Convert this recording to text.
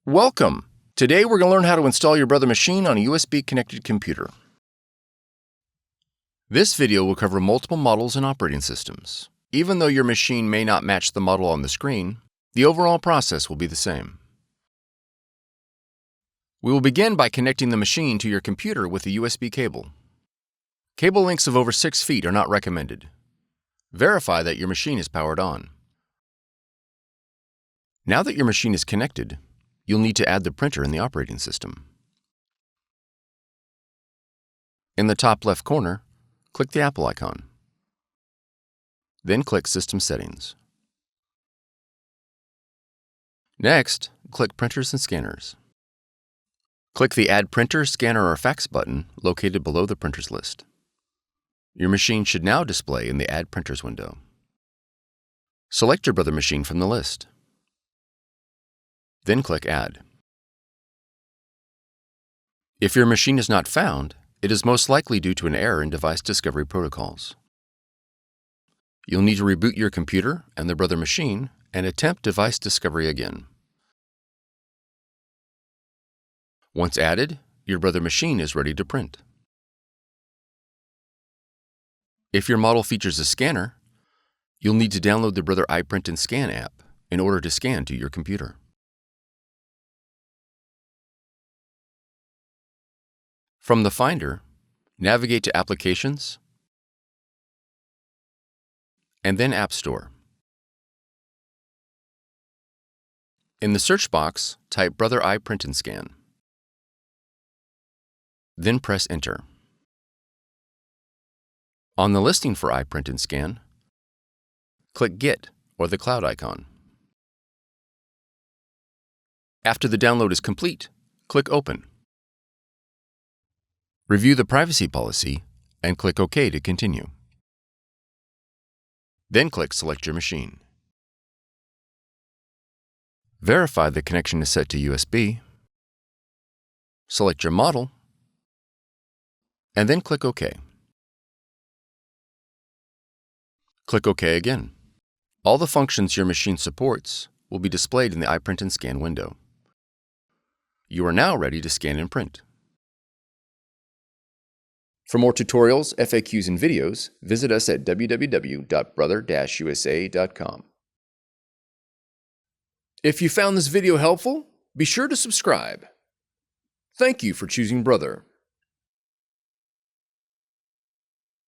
Welcome! Today we're going to learn how to install your Brother machine on a USB-connected computer. This video will cover multiple models and operating systems. Even though your machine may not match the model on the screen, the overall process will be the same. We will begin by connecting the machine to your computer with a USB cable. Cable lengths of over 6 feet are not recommended. Verify that your machine is powered on. Now that your machine is connected, you'll need to add the printer in the operating system. In the top left corner, click the Apple icon. Then click System Settings. Next, click Printers and Scanners. Click the Add Printer, Scanner, or Fax button located below the printers list. Your machine should now display in the Add Printers window. Select your Brother machine from the list. Then click Add. If your machine is not found, it is most likely due to an error in device discovery protocols. You'll need to reboot your computer and the Brother machine and attempt device discovery again. Once added, your Brother machine is ready to print. If your model features a scanner, you'll need to download the Brother iPrint&Scan app in order to scan to your computer. From the Finder, navigate to Applications, and then App Store. In the search box, type Brother iPrint&Scan. Then press Enter. On the listing for iPrint&Scan, click Get or the cloud icon. After the download is complete, click Open. Review the privacy policy and click OK to continue. Then click Select your machine. Verify the connection is set to USB. Select your model, and then click OK. Click OK again. All the functions your machine supports will be displayed in the iPrint&Scan window. You are now ready to scan and print. For more tutorials, FAQs, and videos, visit us at www.brother-usa.com. If you found this video helpful, be sure to subscribe. Thank you for choosing Brother.